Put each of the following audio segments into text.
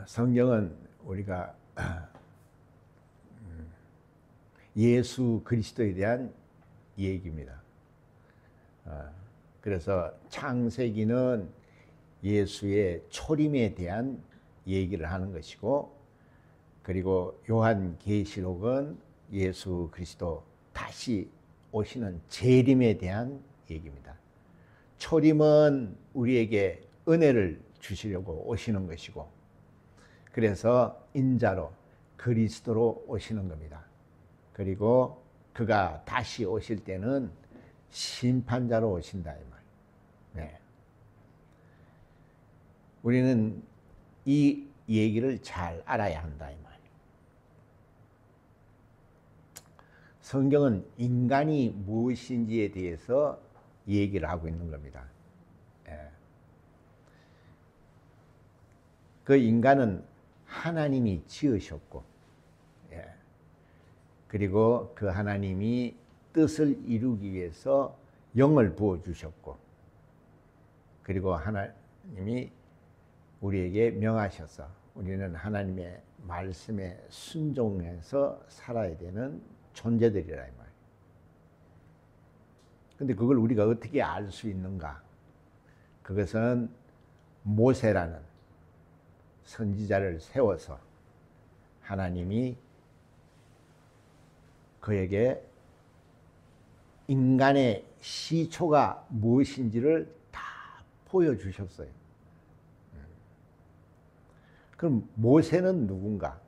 성경은 우리가 예수 그리스도에 대한 얘기입니다. 그래서 창세기는 예수의 초림에 대한 얘기를 하는 것이고, 그리고 요한계시록은 예수 그리스도 다시 오시는 재림에 대한 얘기입니다. 초림은 우리에게 은혜를 주시려고 오시는 것이고, 그래서 인자로 그리스도로 오시는 겁니다. 그리고 그가 다시 오실 때는 심판자로 오신다 이 말. 네. 우리는 이 얘기를 잘 알아야 한다 이 말. 성경은 인간이 무엇인지에 대해서 얘기를 하고 있는 겁니다. 예. 그 인간은 하나님이 지으셨고, 예. 그리고 그 하나님이 뜻을 이루기 위해서 영을 부어주셨고, 그리고 하나님이 우리에게 명하셔서 우리는 하나님의 말씀에 순종해서 살아야 되는 존재들이라 이 말이에요. 근데 그걸 우리가 어떻게 알 수 있는가? 그것은 모세라는 선지자를 세워서 하나님이 그에게 인간의 시초가 무엇인지를 다 보여주셨어요. 그럼 모세는 누군가?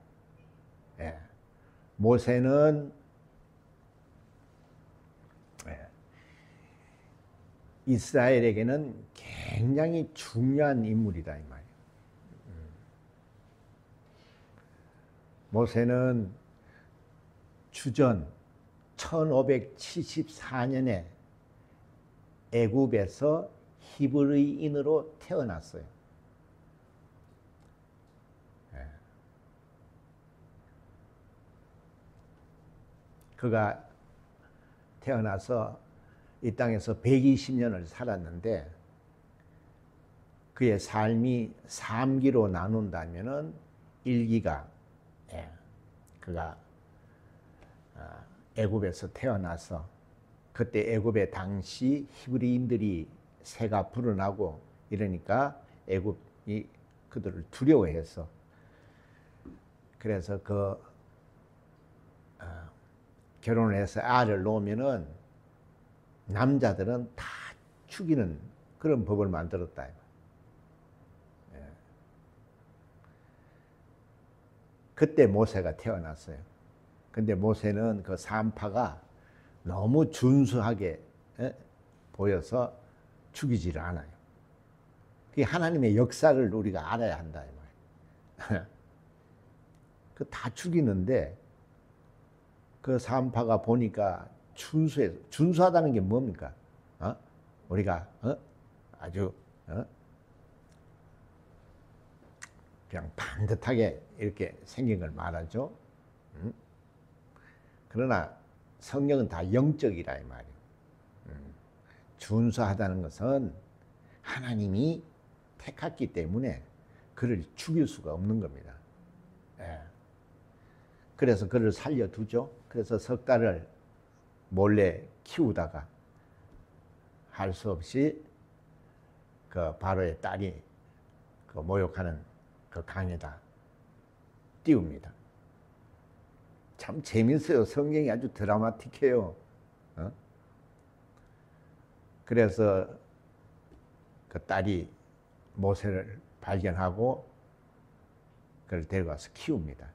예. 모세는 이스라엘에게는 굉장히 중요한 인물이다 이 말이에요. 모세는 주전 1574년에 애굽에서 히브리인으로 태어났어요. 그가 태어나서 이 땅에서 120년을 살았는데, 그의 삶이 3기로 나눈다면은 1기가 그가 애굽에서 태어나서, 그때 애굽에 당시 히브리인들이 새가 불어나고 이러니까 애굽이 그들을 두려워해서, 그래서 결혼을 해서 아를 놓으면은 남자들은 다 죽이는 그런 법을 만들었다. 그때 모세가 태어났어요. 근데 모세는 그 산파가 너무 준수하게 보여서 죽이지를 않아요. 그게 하나님의 역사를 우리가 알아야 한다 이 말이에요. 그 다 죽이는데 그 산파가 보니까 준수하다는 게 뭡니까? 우리가 아주 그냥 반듯하게 이렇게 생긴 걸 말하죠. 그러나 성경은 다 영적이라 이 말이에요. 준수하다는 것은 하나님이 택했기 때문에 그를 죽일 수가 없는 겁니다. 그래서 그를 살려두죠. 그래서 석 달을 몰래 키우다가 할 수 없이 그 바로의 딸이 그 모욕하는 그 강에다 띄웁니다. 참 재밌어요. 성경이 아주 드라마틱해요. 그래서 그 딸이 모세를 발견하고 그를 데려가서 키웁니다.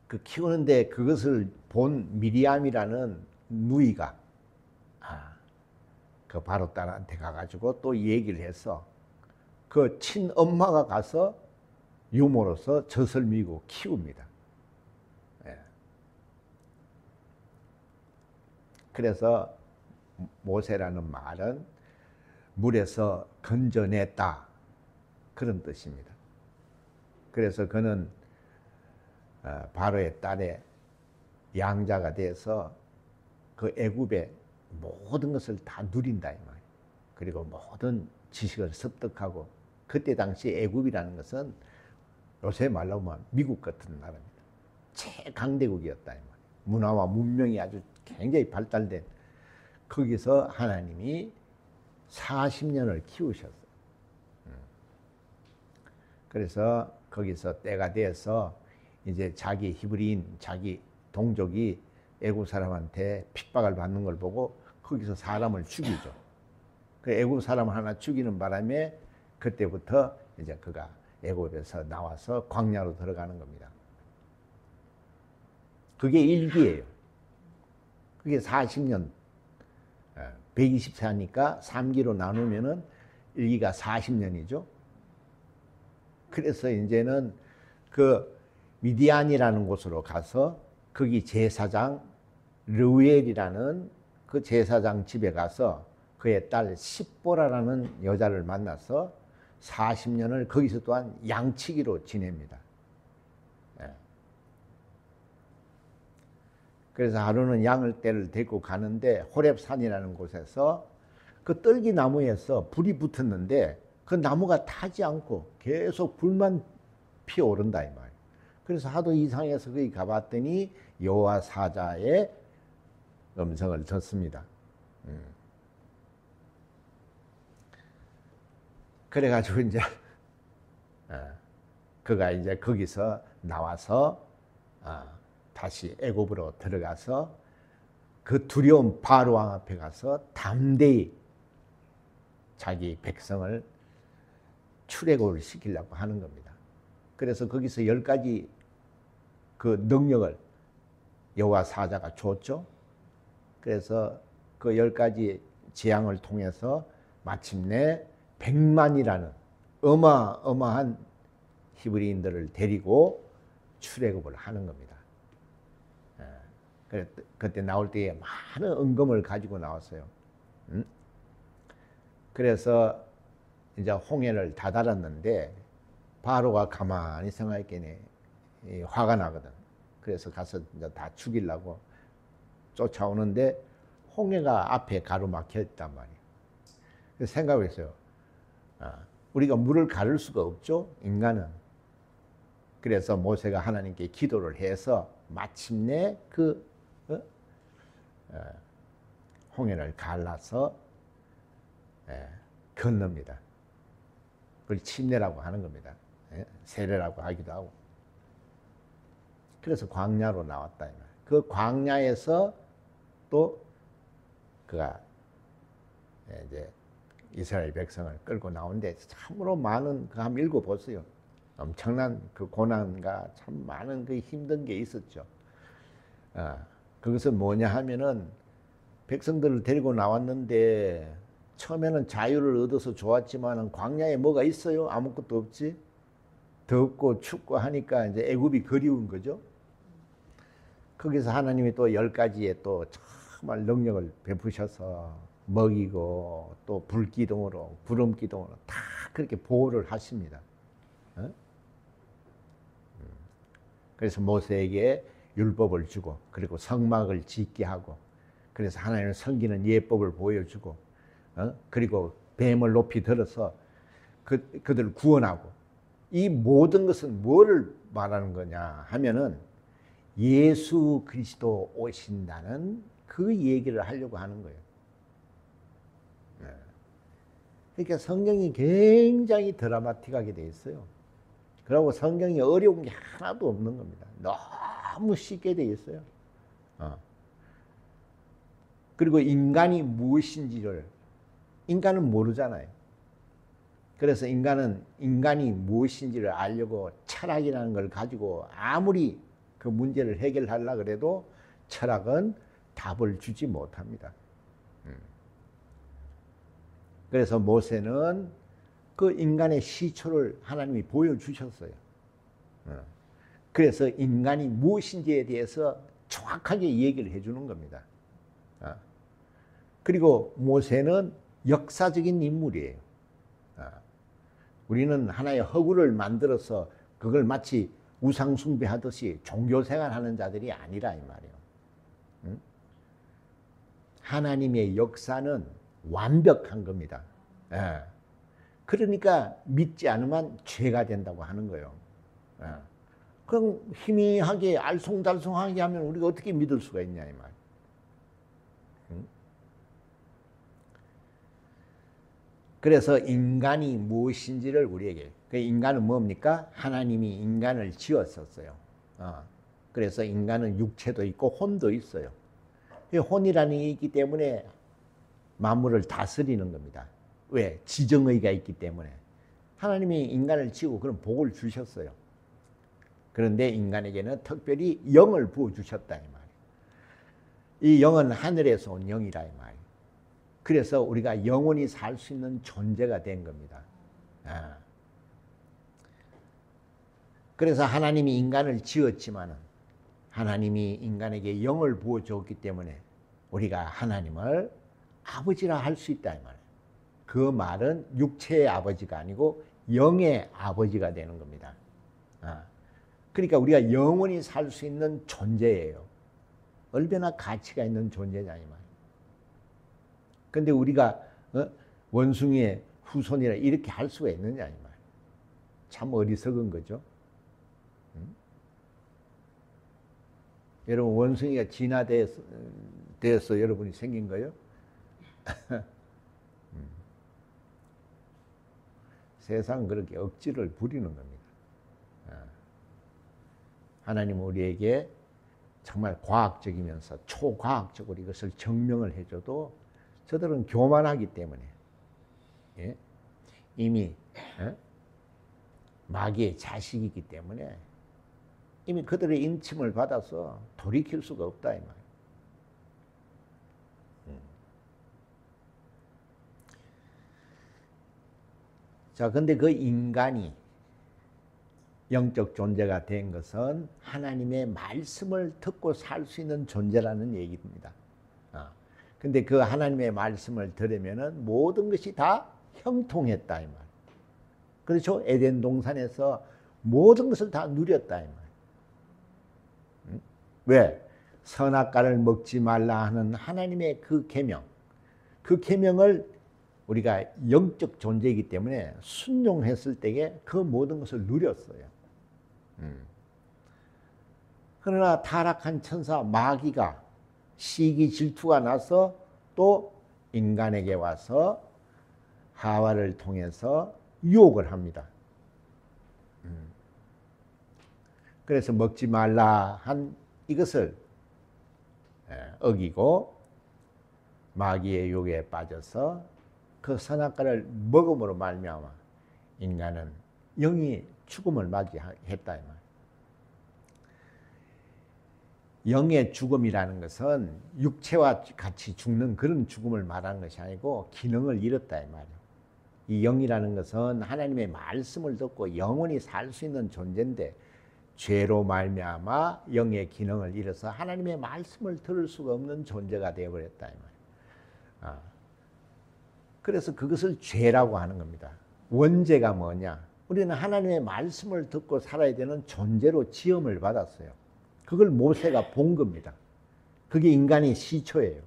그 키우는데 그것을 본 미리암이라는 누이가 그 바로 딸한테 가가지고 또 얘기를 해서 그 친엄마가 가서 유모로서 젖을 미고 키웁니다. 그래서 모세라는 말은 물에서 건져냈다 그런 뜻입니다. 그래서 그는 바로의 딸의 양자가 돼서 그 애굽의 모든 것을 다 누린다 이 말이에요. 그리고 모든 지식을 습득하고, 그때 당시 애굽이라는 것은 요새 말로 하면 미국 같은 나라입니다. 최강대국이었다 이 말이에요. 문화와 문명이 아주 굉장히 발달된, 거기서 하나님이 40년을 키우셨어요. 그래서 거기서 때가 되어서 이제 자기 히브리인, 자기 동족이 애굽 사람한테 핍박을 받는 걸 보고 거기서 사람을 죽이죠. 그 애굽 사람 하나 죽이는 바람에 그때부터 이제 그가 애굽에서 나와서 광야로 들어가는 겁니다. 그게 1기예요. 그게 40년, 124니까 3기로 나누면은 1기가 40년이죠. 그래서 이제는 그 미디안이라는 곳으로 가서 거기 제사장 르우엘이라는 그 제사장 집에 가서 그의 딸 십보라라는 여자를 만나서 40년을 거기서 또한 양치기로 지냅니다. 그래서 하루는 양을 떼를 데리고 가는데 호렙산이라는 곳에서 그 떨기 나무에서 불이 붙었는데 그 나무가 타지 않고 계속 불만 피어오른다 이 말이에요. 그래서 하도 이상해서 거기 가봤더니 여호와 사자의 음성을 듣습니다. 그래가지고 이제 그가 이제 거기서 나와서 다시 애굽으로 들어가서 그 두려운 바로 왕 앞에 가서 담대히 자기 백성을 출애굽을 시키려고 하는 겁니다. 그래서 거기서 10가지 그 능력을 여호와 사자가 줬죠. 그래서 그 10가지 재앙을 통해서 마침내 100만이라는 어마어마한 히브리인들을 데리고 출애굽을 하는 겁니다. 그때 나올 때에 많은 은금을 가지고 나왔어요. 그래서 이제 홍해를 다다랐는데 바로가 가만히 생각했더니 화가 나거든. 그래서 가서 이제 다 죽이려고 쫓아오는데 홍해가 앞에 가로막혀 있단 말이에요. 그래서 생각했어요. 우리가 물을 가를 수가 없죠, 인간은. 그래서 모세가 하나님께 기도를 해서 마침내 그 홍해를 갈라서 건넙니다. 그걸 침례라고 하는 겁니다. 세례라고 하기도 하고. 그래서 광야로 나왔다. 그 광야에서 또 그가 이제 이스라엘 백성을 끌고 나오는데 참으로 많은, 그 한번 읽어보세요. 엄청난 그 고난과 참 많은 그 힘든 게 있었죠. 그것은 뭐냐 하면은 백성들을 데리고 나왔는데 처음에는 자유를 얻어서 좋았지만은 광야에 뭐가 있어요? 아무것도 없지. 덥고 춥고 하니까 이제 애굽이 그리운 거죠. 거기서 하나님이 또 10가지의 또 정말 능력을 베푸셔서 먹이고 또 불기둥으로, 구름기둥으로 다 그렇게 보호를 하십니다. 그래서 모세에게 율법을 주고, 그리고 성막을 짓게 하고, 그래서 하나님을 섬기는 예법을 보여주고, 그리고 뱀을 높이 들어서 그들을 구원하고, 이 모든 것은 뭐를 말하는 거냐 하면은 예수 그리스도 오신다는 그 얘기를 하려고 하는 거예요. 그러니까 성경이 굉장히 드라마틱하게 되어 있어요. 그리고 성경이 어려운 게 하나도 없는 겁니다. 너무 쉽게 되어 있어요. 그리고 인간이 무엇인지를 인간은 모르잖아요. 그래서 인간이 무엇인지를 알려고 철학이라는 걸 가지고 아무리 그 문제를 해결하려고 해도 철학은 답을 주지 못합니다. 그래서 모세는 그 인간의 시초를 하나님이 보여주셨어요. 그래서 인간이 무엇인지에 대해서 정확하게 얘기를 해주는 겁니다. 그리고 모세는 역사적인 인물이에요. 우리는 하나의 허구를 만들어서 그걸 마치 우상숭배하듯이 종교생활하는 자들이 아니라 이 말이에요. 하나님의 역사는 완벽한 겁니다. 예. 그러니까 믿지 않으면 죄가 된다고 하는 거예요. 예. 그럼 희미하게 알쏭달쏭하게 하면 우리가 어떻게 믿을 수가 있냐 이 말. 그래서 인간이 무엇인지를 우리에게, 그 인간은 뭡니까? 하나님이 인간을 지었었어요. 그래서 인간은 육체도 있고 혼도 있어요. 혼이라는 게 있기 때문에 만물을 다스리는 겁니다. 왜? 지정의가 있기 때문에. 하나님이 인간을 지고 그런 복을 주셨어요. 그런데 인간에게는 특별히 영을 부어주셨다 이 말이에요. 이 영은 하늘에서 온 영이라 이 말이에요. 그래서 우리가 영원히 살 수 있는 존재가 된 겁니다. 그래서 하나님이 인간을 지었지만 하나님이 인간에게 영을 부어줬기 때문에 우리가 하나님을 아버지라 할 수 있다 이 말이에요. 그 말은 육체의 아버지가 아니고 영의 아버지가 되는 겁니다. 그러니까 우리가 영원히 살 수 있는 존재예요. 얼마나 가치가 있는 존재냐 이 말이에요. 근데 우리가 원숭이의 후손이라 이렇게 할 수가 있느냐 이 말이에요. 참 어리석은 거죠. 여러분 원숭이가 진화되어서 여러분이 생긴 거예요? 세상은 그렇게 억지를 부리는 겁니다. 하나님은 우리에게 정말 과학적이면서 초과학적으로 이것을 증명을 해줘도 저들은 교만하기 때문에 이미 마귀의 자식이기 때문에 이미 그들의 인침을 받아서 돌이킬 수가 없다 이 말이에요. 자, 근데 그 인간이 영적 존재가 된 것은 하나님의 말씀을 듣고 살 수 있는 존재라는 얘기입니다. 근데 그 하나님의 말씀을 들으면은 모든 것이 다 형통했다 이 말. 그렇죠? 에덴 동산에서 모든 것을 다 누렸다 이 말. 왜? 선악과를 먹지 말라 하는 하나님의 그 계명, 그 계명을 우리가 영적 존재이기 때문에 순종했을 때에 그 모든 것을 누렸어요. 그러나 타락한 천사 마귀가 시기 질투가 나서 또 인간에게 와서 하와를 통해서 유혹을 합니다. 그래서 먹지 말라 한 이것을 어기고 마귀의 유혹에 빠져서 그 선악과를 먹음으로 말미암아 인간은 영이 죽음을 맞이했다 이 말. 영의 죽음이라는 것은 육체와 같이 죽는 그런 죽음을 말하는 것이 아니고 기능을 잃었다 이 말이에요. 이 영이라는 것은 하나님의 말씀을 듣고 영원히 살 수 있는 존재인데 죄로 말미암아 영의 기능을 잃어서 하나님의 말씀을 들을 수가 없는 존재가 되어버렸다 이 말이에요. 그래서 그것을 죄라고 하는 겁니다. 원죄가 뭐냐? 우리는 하나님의 말씀을 듣고 살아야 되는 존재로 지음을 받았어요. 그걸 모세가 본 겁니다. 그게 인간의 시초예요.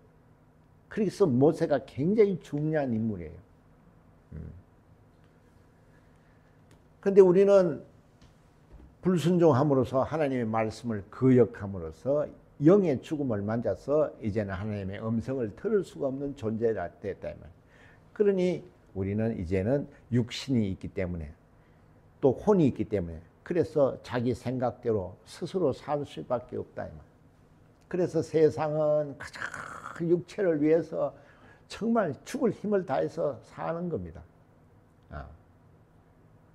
그래서 모세가 굉장히 중요한 인물이에요. 그런데 우리는 불순종함으로써 하나님의 말씀을 거역함으로써 영의 죽음을 만져서 이제는 하나님의 음성을 들을 수가 없는 존재가 됐다 이 말이에요. 그러니 우리는 이제는 육신이 있기 때문에 또 혼이 있기 때문에 그래서 자기 생각대로 스스로 살 수밖에 없다 이 말이에요. 그래서 세상은 가장 육체를 위해서 정말 죽을 힘을 다해서 사는 겁니다.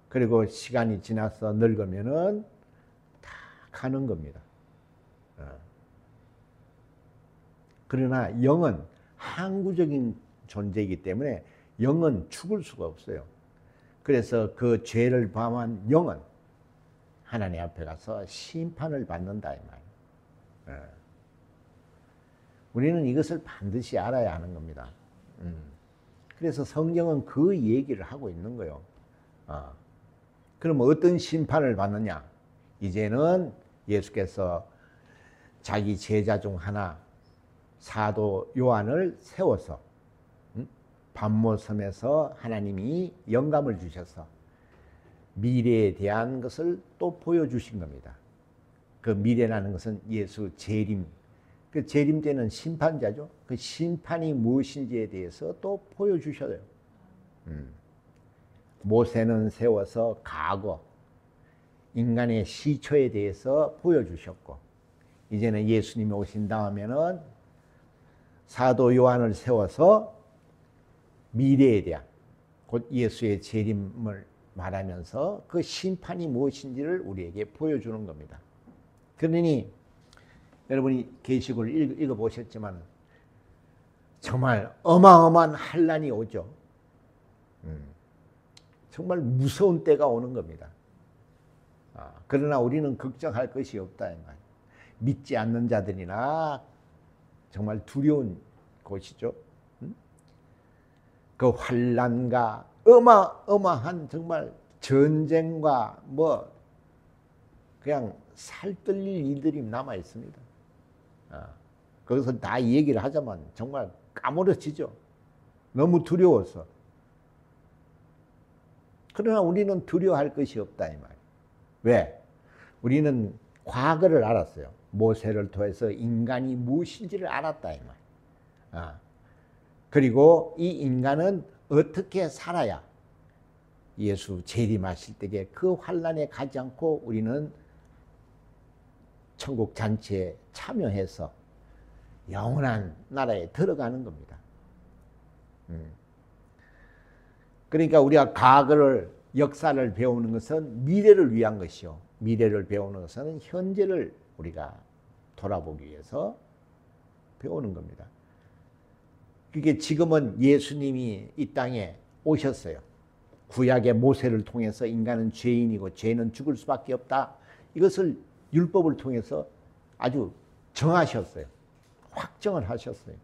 그리고 시간이 지나서 늙으면은 다 가는 겁니다. 그러나 영은 항구적인 존재이기 때문에 영은 죽을 수가 없어요. 그래서 그 죄를 범한 영은 하나님 앞에 가서 심판을 받는다 이 말이에요. 우리는 이것을 반드시 알아야 하는 겁니다. 그래서 성경은 그 얘기를 하고 있는 거예요. 그럼 어떤 심판을 받느냐? 이제는 예수께서 자기 제자 중 하나 사도 요한을 세워서 반모섬에서 하나님이 영감을 주셔서 미래에 대한 것을 또 보여주신 겁니다. 그 미래라는 것은 예수 재림, 그 재림 때는 심판자죠. 그 심판이 무엇인지에 대해서 또 보여주셔요. 모세는 세워서 과거, 인간의 시초에 대해서 보여주셨고, 이제는 예수님이 오신 다음에는 사도 요한을 세워서 미래에 대한, 곧 예수의 재림을 말하면서 그 심판이 무엇인지를 우리에게 보여주는 겁니다. 그러니 여러분이 계시록을 읽어보셨지만 정말 어마어마한 환란이 오죠. 정말 무서운 때가 오는 겁니다. 그러나 우리는 걱정할 것이 없다 이 말. 믿지 않는 자들이나 정말 두려운 곳이죠. 그 환란과 어마어마한 정말 전쟁과 뭐 그냥 살뜰릴 일들이 남아 있습니다. 거기서 다 얘기를 하자면 정말 까무러지죠. 너무 두려워서. 그러나 우리는 두려워할 것이 없다 이 말이에요. 왜? 우리는 과거를 알았어요. 모세를 통해서 인간이 무엇인지를 알았다 이 말이에요. 그리고 이 인간은 어떻게 살아야 예수 재림하실 때에 그 환란에 가지 않고 우리는 천국 잔치에 참여해서 영원한 나라에 들어가는 겁니다. 그러니까 우리가 과거를, 역사를 배우는 것은 미래를 위한 것이요. 미래를 배우는 것은 현재를 우리가 돌아보기 위해서 배우는 겁니다. 그게 지금은 예수님이 이 땅에 오셨어요. 구약의 모세를 통해서 인간은 죄인이고 죄는 죽을 수밖에 없다. 이것을 율법을 통해서 아주 정하셨어요. 확정을 하셨어요.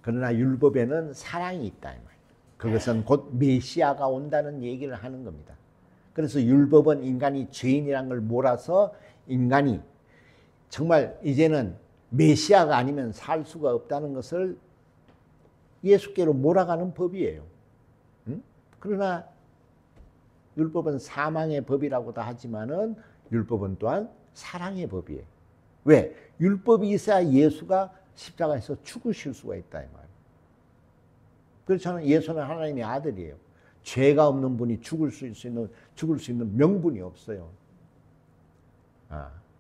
그러나 율법에는 사랑이 있다 이 말이에요. 그것은 곧 메시아가 온다는 얘기를 하는 겁니다. 그래서 율법은 인간이 죄인이라는 걸 몰아서 인간이 정말 이제는 메시아가 아니면 살 수가 없다는 것을 예수께로 몰아가는 법이에요. 그러나 율법은 사망의 법이라고도 하지만은 율법은 또한 사랑의 법이에요. 왜? 율법이 있어야 예수가 십자가에서 죽으실 수가 있다 이 말이에요. 그렇잖아요. 예수는 하나님의 아들이에요. 죄가 없는 분이 죽을 수 있는 명분이 없어요.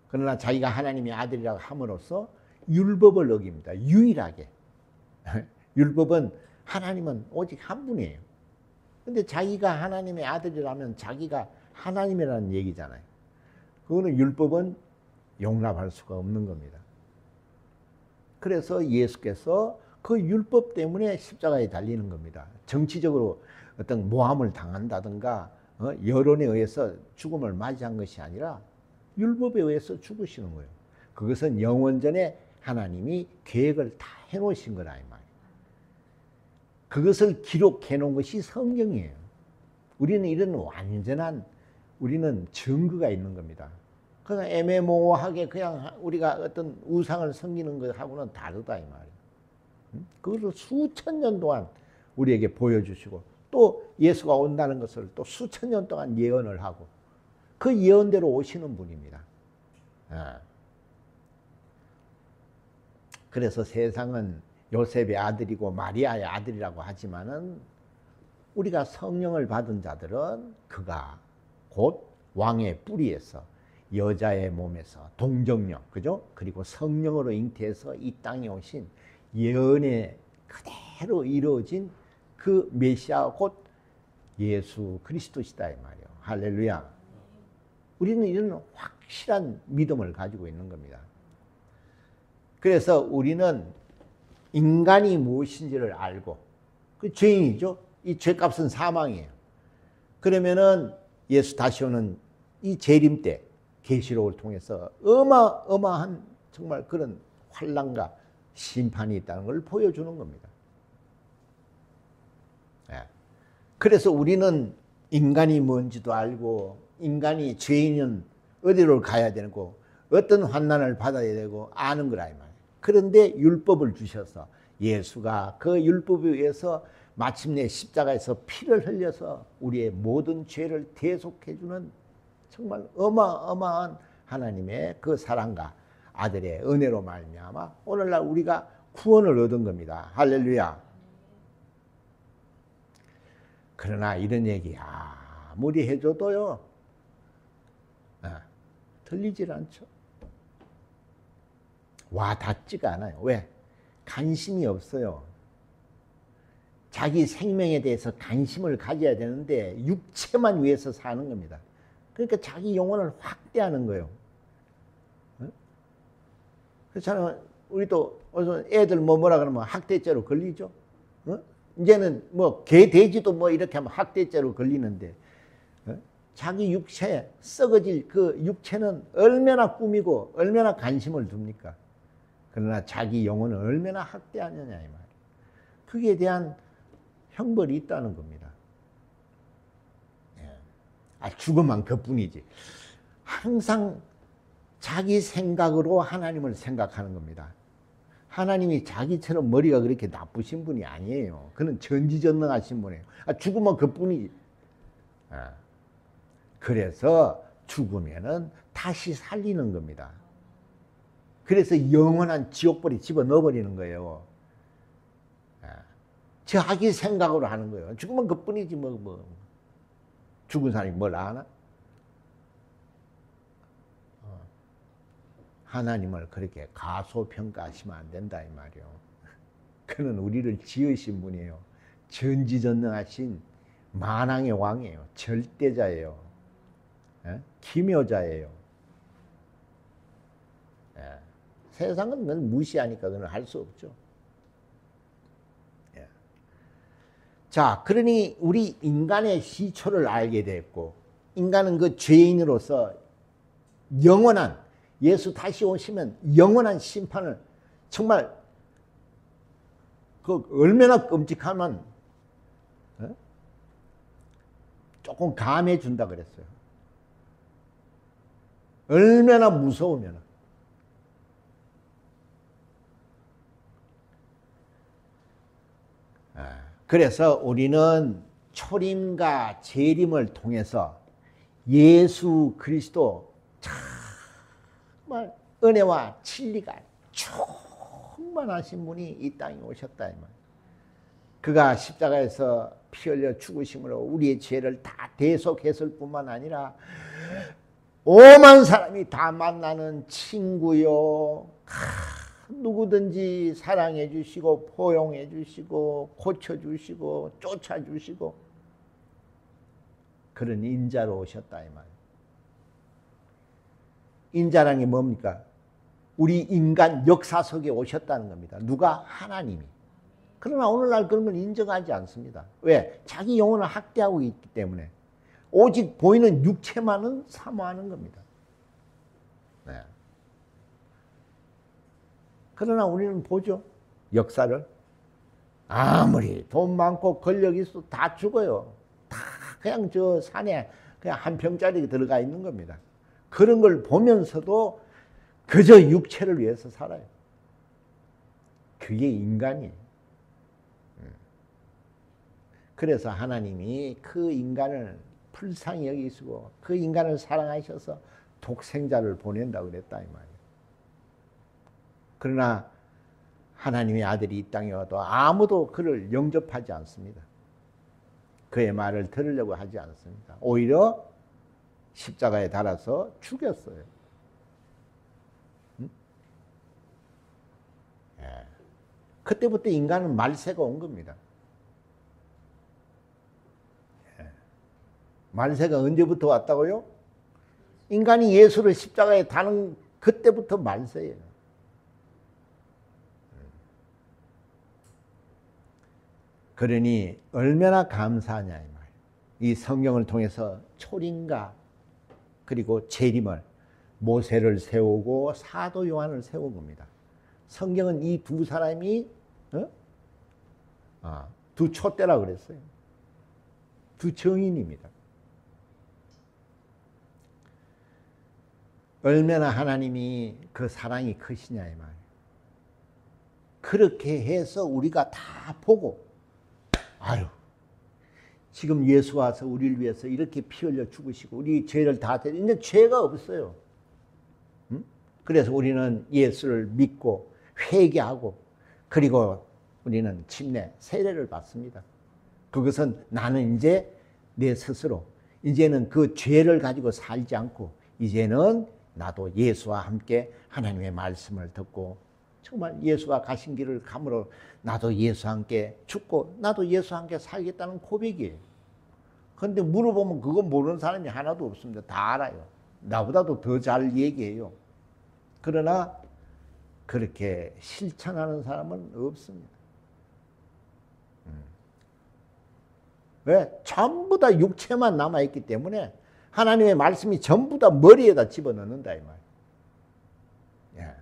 그러나 자기가 하나님의 아들이라고 함으로써 율법을 어깁니다. 유일하게. 율법은 하나님은 오직 한 분이에요. 근데 자기가 하나님의 아들이라면 자기가 하나님이라는 얘기잖아요. 그거는 율법은 용납할 수가 없는 겁니다. 그래서 예수께서 그 율법 때문에 십자가에 달리는 겁니다. 정치적으로 어떤 모함을 당한다든가 여론에 의해서 죽음을 맞이한 것이 아니라 율법에 의해서 죽으시는 거예요. 그것은 영원전에 하나님이 계획을 다 해놓으신 거라 이 말이에요. 그것을 기록해 놓은 것이 성경이에요. 우리는 이런 완전한 우리는 증거가 있는 겁니다. 그냥 애매모호하게 그냥 우리가 어떤 우상을 섬기는 것하고는 다르다 이 말이에요. 그것을 수천 년 동안 우리에게 보여주시고 또 예수가 온다는 것을 또 수천 년 동안 예언을 하고 그 예언대로 오시는 분입니다. 그래서 세상은 요셉의 아들이고 마리아의 아들이라고 하지만은 우리가 성령을 받은 자들은 그가 곧 왕의 뿌리에서 여자의 몸에서 동정령, 그죠? 그리고 성령으로 잉태해서 이 땅에 오신 예언에 그대로 이루어진 그 메시아 곧 예수 그리스도시다 이 말이에요. 할렐루야. 우리는 이런 확실한 믿음을 가지고 있는 겁니다. 그래서 우리는 인간이 무엇인지를 알고 그 죄인이죠. 이 죄값은 사망이에요. 그러면은 예수 다시 오는 이 재림 때 계시록을 통해서 어마어마한 정말 그런 환난과 심판이 있다는 걸 보여주는 겁니다. 그래서 우리는 인간이 뭔지도 알고 인간이 죄인은 어디로 가야 되고 어떤 환난을 받아야 되고 아는 거라 이 말이에요. 그런데 율법을 주셔서 예수가 그 율법에 의해서 마침내 십자가에서 피를 흘려서 우리의 모든 죄를 대속해주는 정말 어마어마한 하나님의 그 사랑과 아들의 은혜로 말미암아 오늘날 우리가 구원을 얻은 겁니다. 할렐루야. 그러나 이런 얘기 아무리 해줘도요 들리질 않죠. 와닿지가 않아요. 왜? 관심이 없어요. 자기 생명에 대해서 관심을 가져야 되는데 육체만 위해서 사는 겁니다. 그러니까 자기 영혼을 확대하는 거예요. 그렇잖아요. 우리도 애들 뭐라 그러면 학대죄로 걸리죠. 이제는 뭐 개, 돼지도 뭐 이렇게 하면 학대죄로 걸리는데 자기 육체 썩어질 그 육체는 얼마나 꾸미고 얼마나 관심을 둡니까? 그러나 자기 영혼을 얼마나 학대하느냐 이 말이에요. 그에 대한 형벌이 있다는 겁니다. 죽음만 그뿐이지. 항상 자기 생각으로 하나님을 생각하는 겁니다. 하나님이 자기처럼 머리가 그렇게 나쁘신 분이 아니에요. 그는 전지전능하신 분이에요. 죽으면 그뿐이지. 그래서 죽으면은 다시 살리는 겁니다. 그래서 영원한 지옥불에 집어넣어버리는 거예요. 자기 생각으로 하는 거예요. 죽으면 그뿐이지 뭐. 죽은 사람이 뭘 아나? 하나님을 그렇게 가소평가하시면 안 된다 이 말이요. 그는 우리를 지으신 분이에요. 전지전능하신 만왕의 왕이에요. 절대자예요. 기묘자예요. 세상은 그건 무시하니까 그건 할 수 없죠. 자, 그러니 우리 인간의 시초를 알게 됐고 인간은 그 죄인으로서 영원한 예수 다시 오시면 영원한 심판을 정말 그 얼마나 끔찍하면 조금 감해 준다 그랬어요. 얼마나 무서우면 그래서 우리는 초림과 재림을 통해서 예수 그리스도 정말 은혜와 진리가 충만하신 분이 이 땅에 오셨다 이 말. 그가 십자가에서 피 흘려 죽으심으로 우리의 죄를 다 대속했을 뿐만 아니라 오만 사람이 다 만나는 친구요. 누구든지 사랑해 주시고 포용해 주시고 고쳐 주시고 쫓아 주시고 그런 인자로 오셨다 이 말이에요. 인자라는 게 뭡니까? 우리 인간 역사 속에 오셨다는 겁니다. 누가? 하나님이. 그러나 오늘날 그런 걸 인정하지 않습니다. 왜? 자기 영혼을 학대하고 있기 때문에 오직 보이는 육체만은 사모하는 겁니다. 네. 그러나 우리는 보죠. 역사를. 아무리 돈 많고 권력이 있어도 다 죽어요. 다 그냥 저 산에 그냥 한 평짜리 들어가 있는 겁니다. 그런 걸 보면서도 그저 육체를 위해서 살아요. 그게 인간이에요. 그래서 하나님이 그 인간을 불쌍히 여기시고 그 인간을 사랑하셔서 독생자를 보낸다고 그랬다 이 말이에요. 그러나 하나님의 아들이 이 땅에 와도 아무도 그를 영접하지 않습니다. 그의 말을 들으려고 하지 않습니다. 오히려 십자가에 달아서 죽였어요. 그때부터 인간은 말세가 온 겁니다. 말세가 언제부터 왔다고요? 인간이 예수를 십자가에 다는 그때부터 말세예요. 그러니 얼마나 감사하냐 이 말. 이 성경을 통해서 초림과 그리고 재림을 모세를 세우고 사도 요한을 세운 겁니다. 성경은 이 두 사람이 두 촛대라 그랬어요. 두 증인입니다. 얼마나 하나님이 그 사랑이 크시냐 이 말. 그렇게 해서 우리가 다 보고, 아유, 지금 예수 와서 우리를 위해서 이렇게 피 흘려 죽으시고 우리 죄를 다 대리, 이제 죄가 없어요. 응? 그래서 우리는 예수를 믿고 회개하고, 그리고 우리는 침례, 세례를 받습니다. 그것은 나는 이제 내 스스로 이제는 그 죄를 가지고 살지 않고 이제는 나도 예수와 함께 하나님의 말씀을 듣고 정말 예수가 가신 길을 감으로 나도 예수와 함께 죽고 나도 예수와 함께 살겠다는 고백이에요. 그런데 물어보면 그거 모르는 사람이 하나도 없습니다. 다 알아요. 나보다도 더 잘 얘기해요. 그러나 그렇게 실천하는 사람은 없습니다. 왜? 전부 다 육체만 남아있기 때문에 하나님의 말씀이 전부 다 머리에다 집어넣는다 이 말. 예.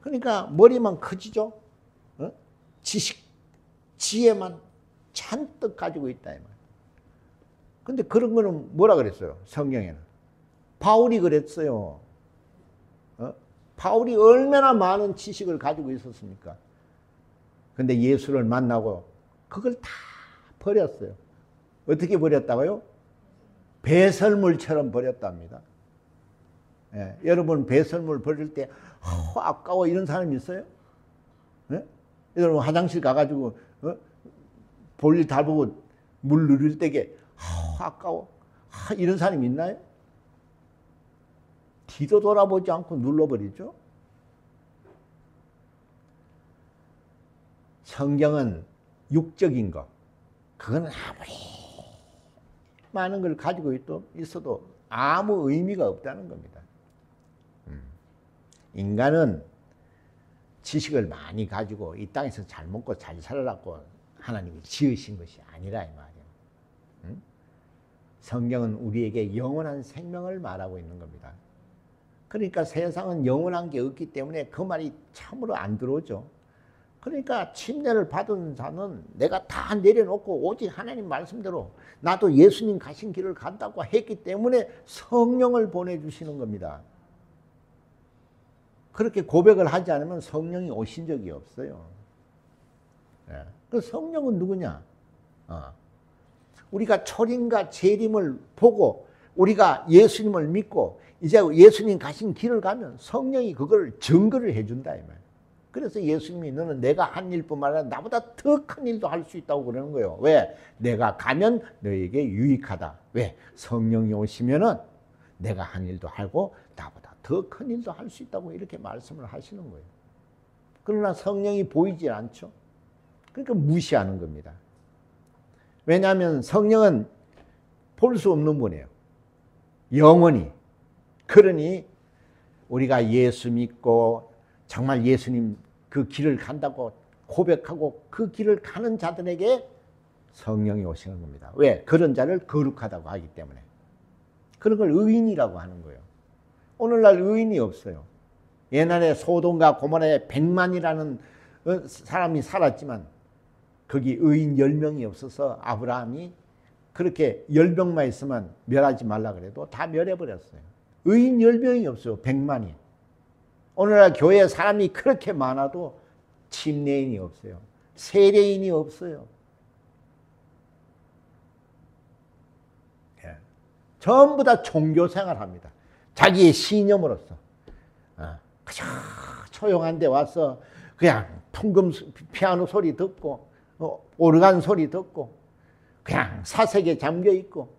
그러니까 머리만 커지죠. 어? 지식, 지혜만 잔뜩 가지고 있다 이 말. 근데 그런 거는 뭐라 그랬어요? 성경에는. 바울이 그랬어요. 바울이 얼마나 많은 지식을 가지고 있었습니까? 근데 예수를 만나고 그걸 다 버렸어요. 어떻게 버렸다고요? 배설물처럼 버렸답니다. 예, 여러분 배설물 버릴 때 아까워 이런 사람이 있어요? 예? 여러분 화장실 가가지고 볼일 다 보고 물 누릴 때게 아까워 이런 사람이 있나요? 뒤도 돌아보지 않고 눌러버리죠. 성경은 육적인 것, 그건 아무리 많은 걸 가지고 있어도 아무 의미가 없다는 겁니다. 인간은 지식을 많이 가지고 이 땅에서 잘 먹고 잘 살라고 하나님이 지으신 것이 아니라 이 말이에요. 성경은 우리에게 영원한 생명을 말하고 있는 겁니다. 그러니까 세상은 영원한 게 없기 때문에 그 말이 참으로 안 들어오죠. 그러니까 침례를 받은 자는 내가 다 내려놓고 오직 하나님 말씀대로 나도 예수님 가신 길을 간다고 했기 때문에 성령을 보내주시는 겁니다. 그렇게 고백을 하지 않으면 성령이 오신 적이 없어요. 그 성령은 누구냐? 우리가 초림과 재림을 보고 우리가 예수님을 믿고 이제 예수님 가신 길을 가면 성령이 그걸 증거를 해준다 이 말이에요. 그래서 예수님이 너는 내가 한 일뿐만 아니라 나보다 더 큰 일도 할 수 있다고 그러는 거예요. 왜? 내가 가면 너에게 유익하다. 왜? 성령이 오시면은 내가 한 일도 하고 나보다 더 큰 일도 할 수 있다고 이렇게 말씀을 하시는 거예요. 그러나 성령이 보이지 않죠. 그러니까 무시하는 겁니다. 왜냐하면 성령은 볼 수 없는 분이에요. 영원히. 그러니 우리가 예수 믿고 정말 예수님 그 길을 간다고 고백하고 그 길을 가는 자들에게 성령이 오시는 겁니다. 왜? 그런 자를 거룩하다고 하기 때문에. 그런 걸 의인이라고 하는 거예요. 오늘날 의인이 없어요. 옛날에 소돔과 고모라에 100만이라는 사람이 살았지만 거기 의인 10명이 없어서 아브라함이 그렇게 10명만 있으면 멸하지 말라 그래도 다 멸해버렸어요. 의인 10명이 없어요. 100만이. 오늘날 교회에 사람이 그렇게 많아도 침례인이 없어요. 세례인이 없어요. 예. 전부 다 종교생활 합니다. 자기의 신념으로서. 그저 조용한 데 와서 그냥 풍금 피아노 소리 듣고 오르간 소리 듣고 그냥 사색에 잠겨 있고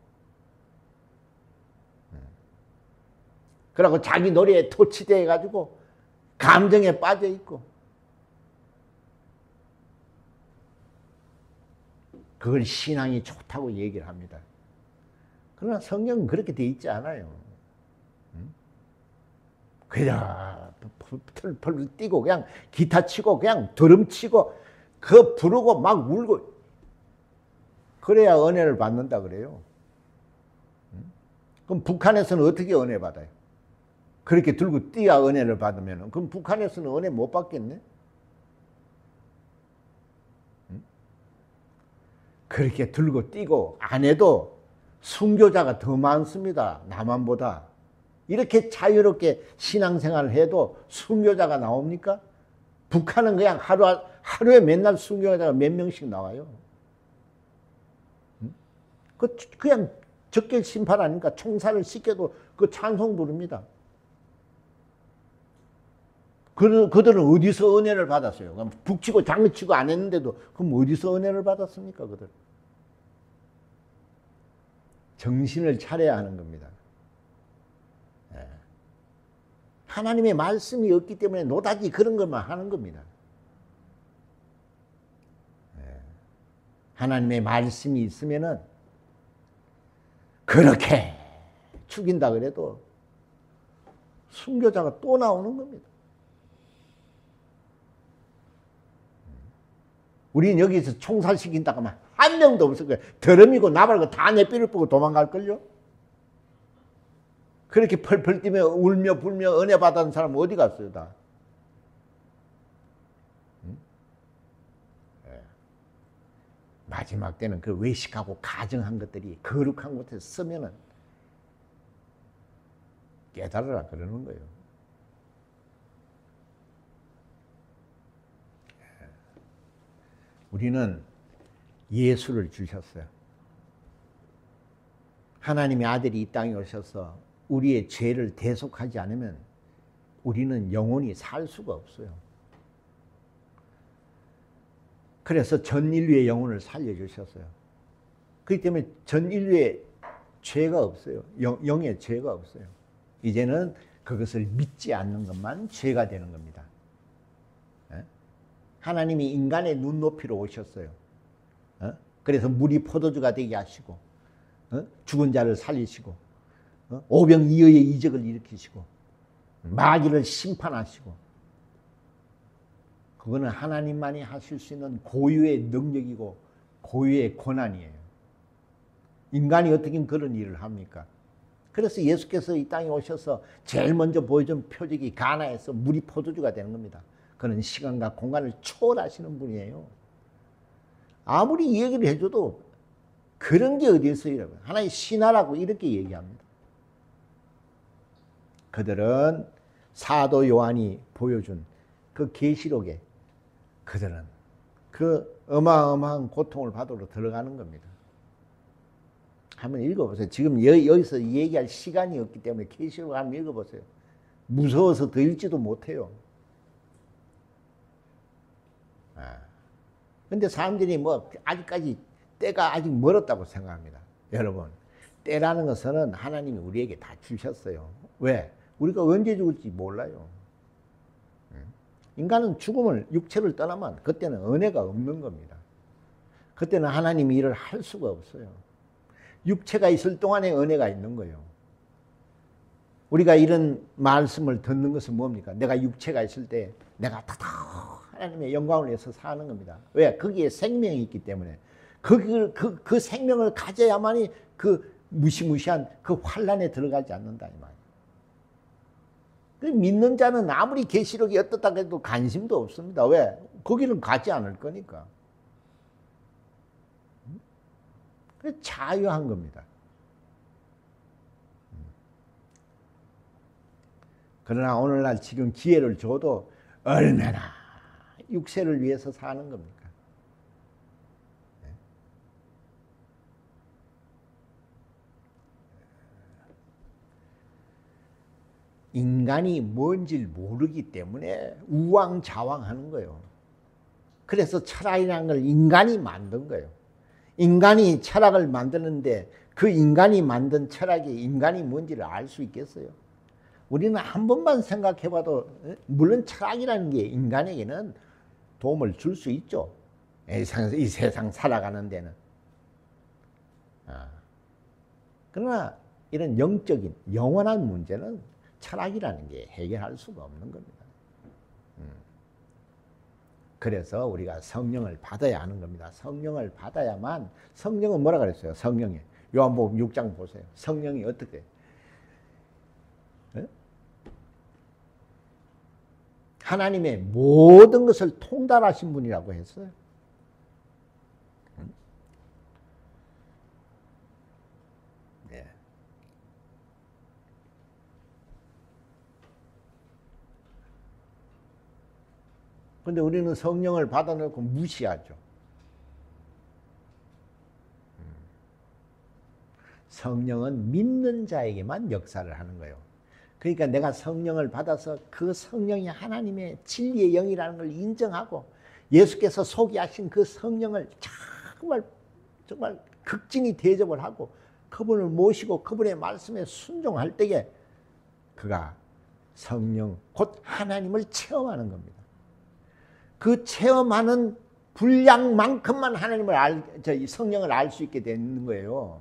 그러고 자기 노래에 토치돼 가지고 감정에 빠져 있고 그걸 신앙이 좋다고 얘기를 합니다. 그러나 성경은 그렇게 돼 있지 않아요. 그냥 펄펄 뛰고 그냥 기타 치고 그냥 드럼 치고 그 부르고 막 울고 그래야 은혜를 받는다 그래요. 그럼 북한에서는 어떻게 은혜 받아요? 그렇게 들고 뛰어야 은혜를 받으면 그럼 북한에서는 은혜 못 받겠네? 그렇게 들고 뛰고 안 해도 순교자가 더 많습니다. 남한보다. 이렇게 자유롭게 신앙생활을 해도 순교자가 나옵니까? 북한은 그냥 하루에 맨날 순교하다가 몇 명씩 나와요. 그냥 적결 심판 아닙니까? 총살을 시켜도 그 찬송 부릅니다. 그들은 어디서 은혜를 받았어요? 그럼 북치고 장구치고 안 했는데도 그럼 어디서 은혜를 받았습니까? 그들 정신을 차려야 하는 겁니다. 하나님의 말씀이 없기 때문에 노다지 그런 것만 하는 겁니다. 하나님의 말씀이 있으면은 그렇게 죽인다 그래도 순교자가 또 나오는 겁니다. 우리는 여기서 총살시킨다고 하면 한 명도 없을 거예요. 더러미고 나발고 다 내 삐를 보고 도망갈걸요? 그렇게 펄펄 뛰며 울며 불며 은혜 받은 사람은 어디 갔어요, 다? 마지막 때는 그 외식하고 가정한 것들이 거룩한 곳에 서면은 깨달으라 그러는 거예요. 우리는 예수를 주셨어요. 하나님의 아들이 이 땅에 오셔서 우리의 죄를 대속하지 않으면 우리는 영원히 살 수가 없어요. 그래서 전 인류의 영혼을 살려주셨어요. 그렇기 때문에 전 인류의 죄가 없어요. 영의 죄가 없어요. 이제는 그것을 믿지 않는 것만 죄가 되는 겁니다. 하나님이 인간의 눈높이로 오셨어요. 그래서 물이 포도주가 되게 하시고 죽은 자를 살리시고 오병이어의 이적을 일으키시고 마귀를 심판하시고 그거는 하나님만이 하실 수 있는 고유의 능력이고 고유의 권한이에요. 인간이 어떻게 그런 일을 합니까? 그래서 예수께서 이 땅에 오셔서 제일 먼저 보여준 표적이 가나에서 물이 포도주가 되는 겁니다. 그는 시간과 공간을 초월하시는 분이에요. 아무리 이 얘기를 해줘도 그런 게 어디 있어요? 하나의 신하라고 이렇게 얘기합니다. 그들은 사도 요한이 보여준 그 계시록에 그들은 그 어마어마한 고통을 받으러 들어가는 겁니다. 한번 읽어보세요. 지금 여기서 얘기할 시간이 없기 때문에 계시록 한번 읽어보세요. 무서워서 더 읽지도 못해요. 근데 사람들이 뭐 아직까지 때가 아직 멀었다고 생각합니다. 여러분, 때라는 것은 하나님이 우리에게 다 주셨어요. 왜? 우리가 언제 죽을지 몰라요. 인간은 죽음을 육체를 떠나면 그때는 은혜가 없는 겁니다. 그때는 하나님이 일을 할 수가 없어요. 육체가 있을 동안에 은혜가 있는 거예요. 우리가 이런 말씀을 듣는 것은 뭡니까? 내가 육체가 있을 때 내가 하나님의 영광을 위해서 사는 겁니다. 왜? 거기에 생명이 있기 때문에 그 생명을 가져야만이 그 무시무시한 그 환란에 들어가지 않는다 이 말이에요. 믿는 자는 아무리 계시록이 어떻다 해도 관심도 없습니다. 왜? 거기는 가지 않을 거니까. 자유한 겁니다. 그러나 오늘날 지금 기회를 줘도 얼마나 육세를 위해서 사는 겁니까? 인간이 뭔지를 모르기 때문에 우왕좌왕하는 거예요. 그래서 철학이라는 걸 인간이 만든 거예요. 인간이 철학을 만드는데 그 인간이 만든 철학이 인간이 뭔지를 알 수 있겠어요? 우리는 한 번만 생각해봐도 물론 철학이라는 게 인간에게는 도움을 줄 수 있죠. 이 세상 살아가는 데는. 그러나 이런 영적인 영원한 문제는 철학이라는 게 해결할 수가 없는 겁니다. 그래서 우리가 성령을 받아야 하는 겁니다. 성령을 받아야만, 성령은 뭐라 그랬어요? 성령이. 요한복음 6장 보세요. 성령이 어떻게? 하나님의 모든 것을 통달하신 분이라고 했어요. 네. 근데 우리는 성령을 받아놓고 무시하죠. 성령은 믿는 자에게만 역사를 하는 거예요. 그러니까 내가 성령을 받아서 그 성령이 하나님의 진리의 영이라는 걸 인정하고 예수께서 소개하신 그 성령을 정말 극진히 대접을 하고 그분을 모시고 그분의 말씀에 순종할 때에 그가 성령 곧 하나님을 체험하는 겁니다. 그 체험하는 분량만큼만 성령을 알 수 있게 되는 거예요.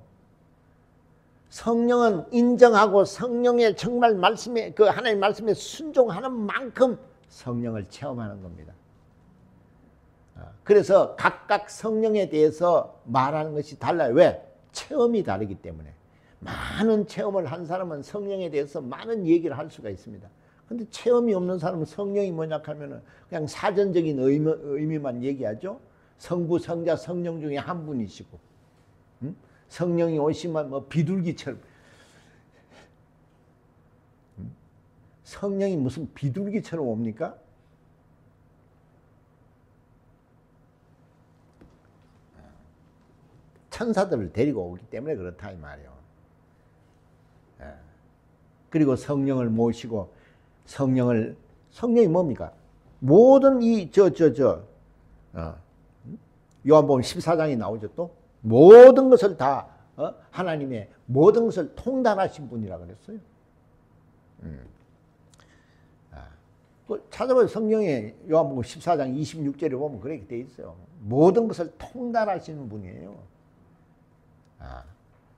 성령은 인정하고 성령의 정말 말씀에 그 하나님 말씀에 순종하는 만큼 성령을 체험하는 겁니다. 그래서 각각 성령에 대해서 말하는 것이 달라요. 왜? 체험이 다르기 때문에. 많은 체험을 한 사람은 성령에 대해서 많은 얘기를 할 수가 있습니다. 근데 체험이 없는 사람은 성령이 뭐냐 하면은 그냥 사전적인 의미만 얘기하죠. 성부, 성자, 성령 중에 한 분이시고, 성령이 오시면 뭐 비둘기처럼, 성령이 무슨 비둘기처럼 옵니까? 천사들을 데리고 오기 때문에 그렇다 이 말이에요. 그리고 성령을 모시고 성령이 뭡니까? 모든 요한복음 14장이 나오죠 또 모든 것을 다 하나님의 모든 것을 통달하신 분이라 그랬어요. 찾아봐요. 성령의 요한복음 14장 26절에 보면 그렇게 돼 있어요. 모든 것을 통달하시는 분이에요.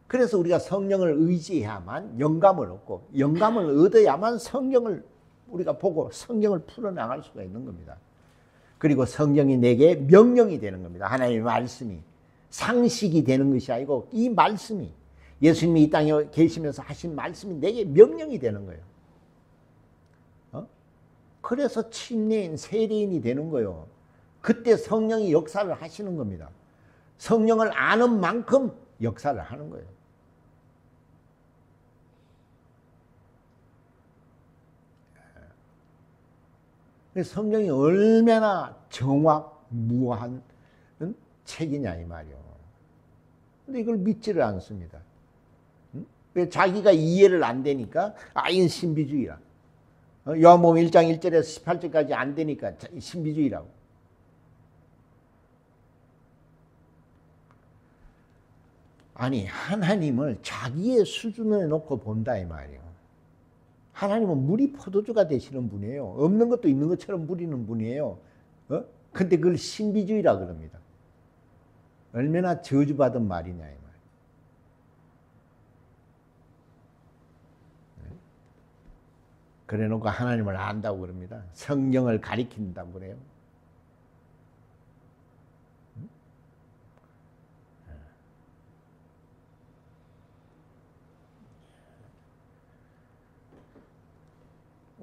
그래서 우리가 성령을 의지해야만 영감을 얻고 영감을 얻어야만 성경을 우리가 보고 성경을 풀어나갈 수가 있는 겁니다. 그리고 성령이 내게 명령이 되는 겁니다. 하나님의 말씀이 상식이 되는 것이 아니고 이 말씀이 예수님이 이 땅에 계시면서 하신 말씀이 내게 명령이 되는 거예요. 그래서 침례인 세례인이 되는 거예요. 그때 성령이 역사를 하시는 겁니다. 성령을 아는 만큼 역사를 하는 거예요. 성령이 얼마나 정확무한 책이냐 이 말이요. 근데 이걸 믿지를 않습니다. 왜? 자기가 이해를 안 되니까 이건 신비주의라. 요한복음 1장 1절에서 18절까지 안 되니까 신비주의라고. 아니 하나님을 자기의 수준에 놓고 본다 이 말이에요. 하나님은 물이 포도주가 되시는 분이에요. 없는 것도 있는 것처럼 부리는 분이에요. 근데 그걸 신비주의라 그럽니다. 얼마나 저주받은 말이냐 이 말. 그래 놓고 하나님을 안다고 그럽니다. 성경을 가리킨다고 그래요.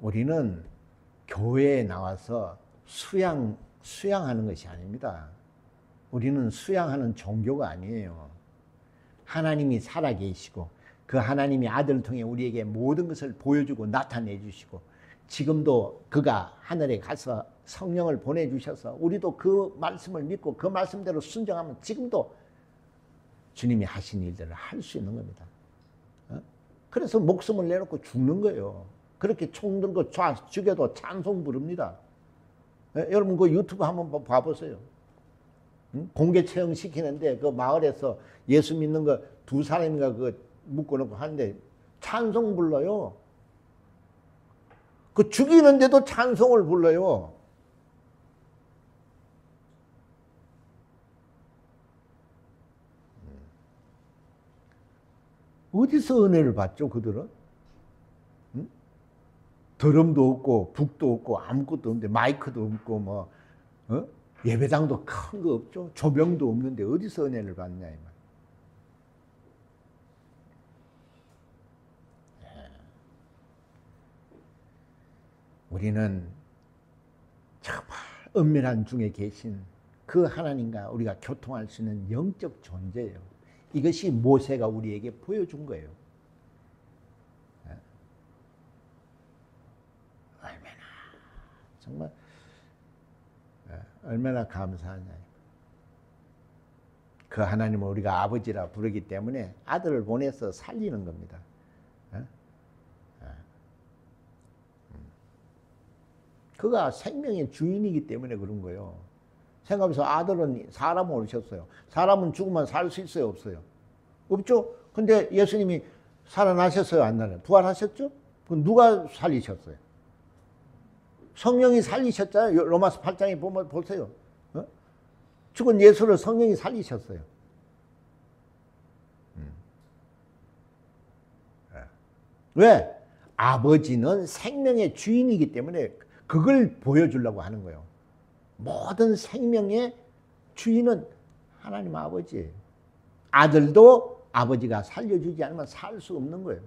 우리는 교회에 나와서 수양하는 것이 아닙니다. 우리는 수양하는 종교가 아니에요. 하나님이 살아계시고 그 하나님이 아들을 통해 우리에게 모든 것을 보여주고 나타내 주시고 지금도 그가 하늘에 가서 성령을 보내주셔서 우리도 그 말씀을 믿고 그 말씀대로 순종하면 지금도 주님이 하신 일들을 할 수 있는 겁니다. 그래서 목숨을 내놓고 죽는 거예요. 그렇게 총 들고 죽여도 찬송 부릅니다. 여러분 그 유튜브 한번 봐보세요. 공개 체험 시키는데 그 마을에서 예수 믿는 거 두 사람인가 그 묶어놓고 하는데 찬송 불러요. 그 죽이는데도 찬송을 불러요. 어디서 은혜를 받죠 그들은? 드럼도 없고 북도 없고 아무것도 없는데 마이크도 없고 뭐 예배당도 큰 거 없죠. 조명도 없는데 어디서 은혜를 받냐 이 말. 우리는 정말 은밀한 중에 계신 그 하나님과 우리가 교통할 수 있는 영적 존재예요. 이것이 모세가 우리에게 보여준 거예요. 얼마나 정말 얼마나 감사하냐. 그 하나님을 우리가 아버지라 부르기 때문에 아들을 보내서 살리는 겁니다. 그가 생명의 주인이기 때문에 그런 거예요. 생각해서 아들은 사람을 오셨어요. 사람은 죽으면 살 수 있어요, 없어요? 없죠? 근데 예수님이 살아나셨어요, 안 나요? 부활하셨죠? 그럼 누가 살리셨어요? 성령이 살리셨잖아요. 로마서 8장에 보면 보세요. 죽은 예수를 성령이 살리셨어요. 왜? 아버지는 생명의 주인이기 때문에 그걸 보여주려고 하는 거예요. 모든 생명의 주인은 하나님 아버지예요. 아들도 아버지가 살려주지 않으면 살 수 없는 거예요.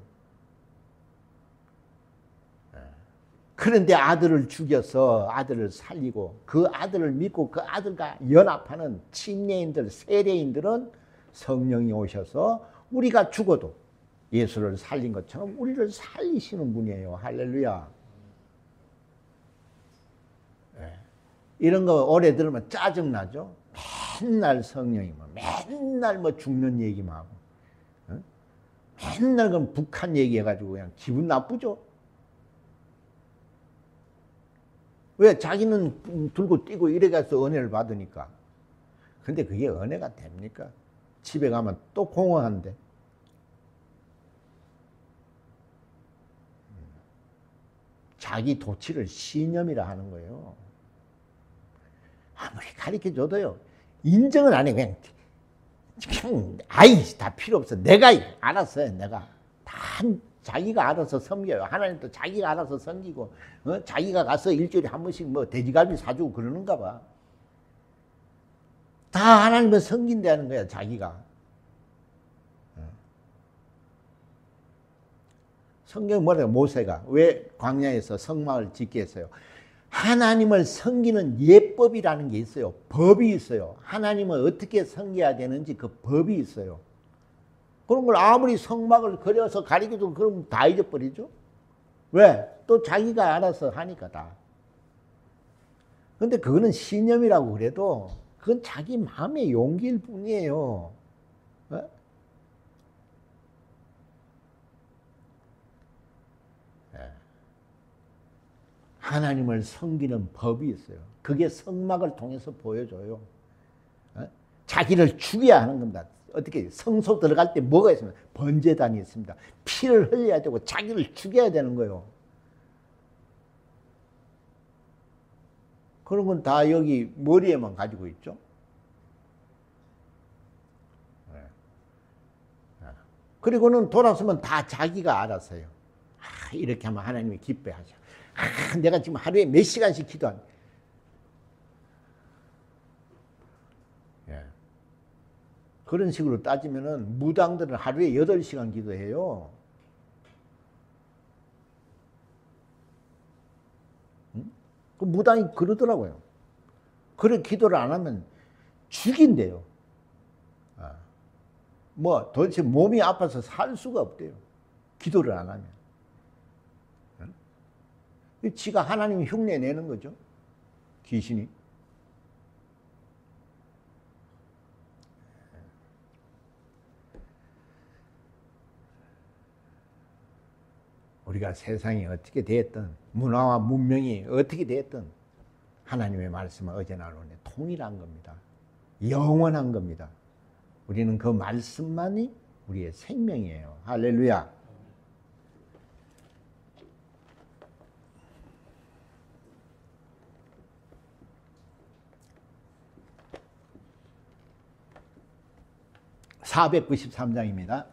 그런데 아들을 죽여서 아들을 살리고 그 아들을 믿고 그 아들과 연합하는 침례인들, 세례인들은 성령이 오셔서 우리가 죽어도 예수를 살린 것처럼 우리를 살리시는 분이에요. 할렐루야. 이런 거 오래 들으면 짜증나죠? 맨날 성령이 맨날 죽는 얘기만 하고 맨날 그럼 북한 얘기해가지고 그냥 기분 나쁘죠? 왜? 자기는 들고 뛰고 이래가서 은혜를 받으니까. 근데 그게 은혜가 됩니까? 집에 가면 또 공허한데. 자기 도치를 신념이라 하는 거예요. 아무리 가르쳐줘도요, 인정을 안 해. 그냥 아이, 다 필요 없어. 내가 알았어요, 내가. 다 자기가 알아서 섬겨요. 하나님도 자기가 알아서 섬기고, 자기가 가서 일주일에 한 번씩 뭐 돼지갈비 사주고 그러는가 봐. 다 하나님을 섬긴다는 거야, 자기가. 성경 뭐래요? 모세가 왜 광야에서 성막을 짓게 했어요? 하나님을 섬기는 예법이라는 게 있어요. 법이 있어요. 하나님을 어떻게 섬겨야 되는지 그 법이 있어요. 그런 걸 아무리 성막을 그려서 가리켜도 그럼 다 잊어버리죠. 왜? 또 자기가 알아서 하니까 다. 근데 그거는 신념이라고 그래도 그건 자기 마음의 용기일 뿐이에요. 하나님을 섬기는 법이 있어요. 그게 성막을 통해서 보여줘요. 자기를 죽여야 하는 겁니다. 어떻게 성소 들어갈 때 뭐가 있습니까? 번제단이 있습니다. 피를 흘려야 되고 자기를 죽여야 되는 거예요. 그런 건 다 여기 머리에만 가지고 있죠. 그리고는 돌아서면 다 자기가 알아서요. 이렇게 하면 하나님이 기뻐하죠. 내가 지금 하루에 몇 시간씩 기도한. 그런 식으로 따지면은 무당들은 하루에 8시간 기도해요. 그 무당이 그러더라고요. 그래 기도를 안 하면 죽인대요. 뭐 도대체 몸이 아파서 살 수가 없대요. 기도를 안 하면. 지가 하나님 흉내 내는 거죠. 귀신이. 우리가 세상이 어떻게 됐든 문화와 문명이 어떻게 됐든 하나님의 말씀은 어제나 오늘 통일한 겁니다. 영원한 겁니다. 우리는 그 말씀만이 우리의 생명이에요. 할렐루야. (493장입니다)